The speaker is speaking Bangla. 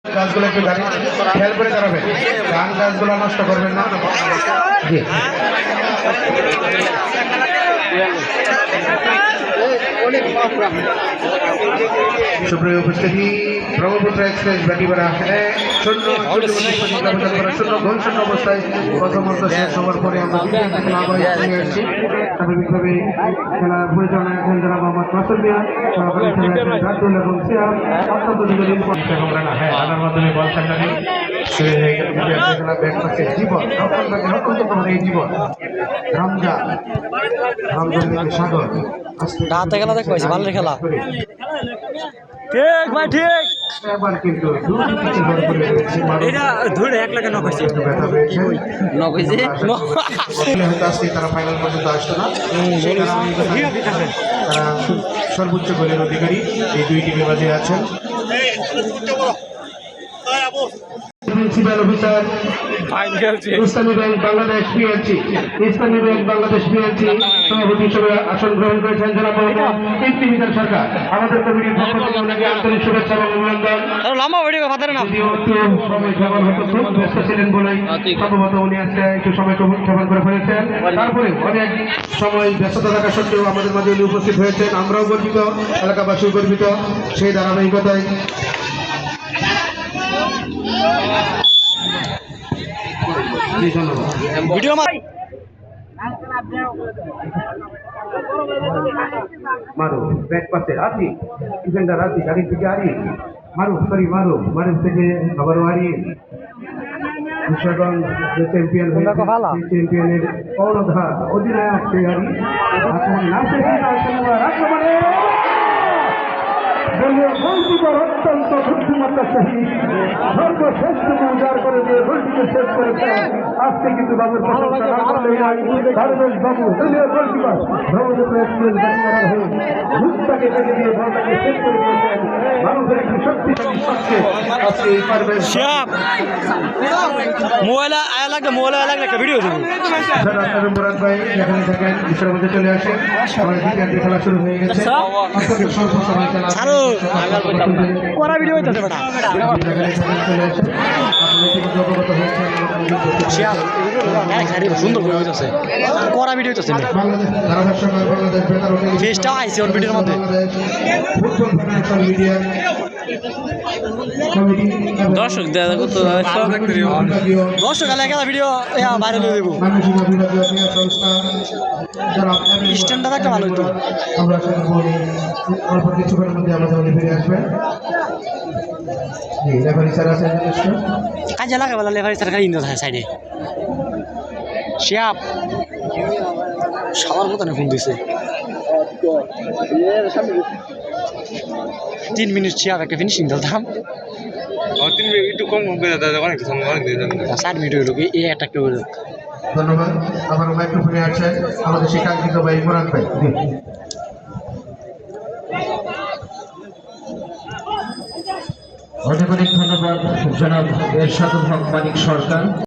গাছগুলো একটু খেয়াল করে দাঁড়াবেন, ধান গাছগুলো নষ্ট করবেন না। জি সুপ্রিয় উপস্থিতি, ব্রহ্মপুত্র এক্সপ্রেস বাটিপাড়া শূন্য গোল শূন্য অবস্থায় প্রথমত শেষ হওয়ার পরে আমরা খেলা আবার ফিরে আসছি। স্বাভাবিকভাবে খেলা পরিচালনা করেন যারা মোহাম্মদ মাসুদ মিয়া, সহকারী রাতুল এবং সিয়াম। অত্যন্ত দীর্ঘদিন পর রানার মাধ্যমে বল সামনে শুরু হয়ে গেল খেলা ব্যাট পাচ্ছে জীবন অত্যন্ত এই জীবন রমজান সাগর রাতে খেলা দেখতে পাইছি, ভালো খেলা ঠিক ভাই ঠিক। এবার কিন্তু ধরে 1 লাখ নক হয়েছে আজকে তারা ফাইনাল পর্যন্ত আসতো না। তারা সর্বোচ্চ গোলের অধিকারী এই দুই টিমের মাঝে আছেন। প্রিন্সিপাল অফিসার ইসলামী ব্যাংক বাংলাদেশ পিএলসি, ইসলামী ব্যাংক বাংলাদেশ পিএলসি সভাপতি হিসেবে আসন গ্রহণ করেছেন জনাব ইফতিমিজান সরকার। আমাদের কমিটির পক্ষ থেকে আপনাকে আন্তরিক শুভেচ্ছা এবং অভিনন্দন। সময় ব্যবহার হতো, খুব ব্যস্ত ছিলেন বলেই সম্ভবত উনি আজকে একটু সময় ক্ষেপণ করে ফেলেছেন। তারপরে অনেক সময় ব্যস্ততা থাকা সত্ত্বেও আমাদের মাঝে উনি উপস্থিত হয়েছেন। আমরাও গর্বিত, এলাকাবাসীও গর্বিত। সেই ধারাবাহিকতায় ভিডিও মারো ব্যাক পাশে রাজি ডিফেন্ডার রাজি গাড়ি থেকে আরি মারো সরি মারো মারো থেকে আবারও আরি বিশ্বগঞ্জ যে চ্যাম্পিয়ন হয়েছে চ্যাম্পিয়নের কর্ণধার অধিনায়ক সেই আরি এখন নাসির আক্রমণে দলীয় গোলকিপার অত্যন্ত বুদ্ধিমত্তার সহিত সর্বশ্রেষ্ঠকে উজাড় করে দিয়ে গোলটিকে শেষ করেছেন। আজকে কিন্তু বাবুর প্রশংসা না করলেই ধারবেশ বাবু দলীয় গোলকিপার ব্রহ্মপুত্র এক্সপ্রেস বাটিপাড়ার হয়ে ভুটটাকে কেটে দিয়ে বলটাকে শেষ করে দিয়েছেন। মানুষের একটি শক্তিশালী শটকে আজকে এই পারবেন মোবাইল আয়া লাগলে একটা ভিডিও দেবো। মুরাদ ভাই এখানে থাকেন, বিশ্বের মধ্যে চলে আসেন। সবাই দ্বিতীয় খেলা শুরু হয়ে গেছে। অত্যন্ত স্বল্প সময় খেলা করা ভিডিও হইতেছে বেটা সুন্দর করে হইতেছে, করা ভিডিও হইতেছে ফেসটাও আইছে ওর ভিডিওর মধ্যে। দর্শক দর্শক খেলা ভিডিও বাইরে দিয়ে দেবো। স্ট্যান্ডটা একটা ভালো হইতো। আমরা অল্প কিছুক্ষণের মধ্যে আমাদের ফিরে আসবেন। লেফারি স্যার আছেন কাজে লাগে বলা লেফারি স্যার খালি ইন্দ্র থাকে সাইডে শিয়াপ সবার মতনে ফোন দিছে 3 মিনিট শিয়াপ একটা ফিনিশিং দিলাম। 3 মিনিট একটু কম অনেক 7 মিনিট হইল এই একটা কেউ। ধন্যবাদ। আমার মাইক্রোফোনে আছেন আমাদের শিক্ষাঙ্কিত ভাই মুরাদ ভাই। অনেক অনেক ধন্যবাদ জনাব এরশাদুল হক মানিক সরকার।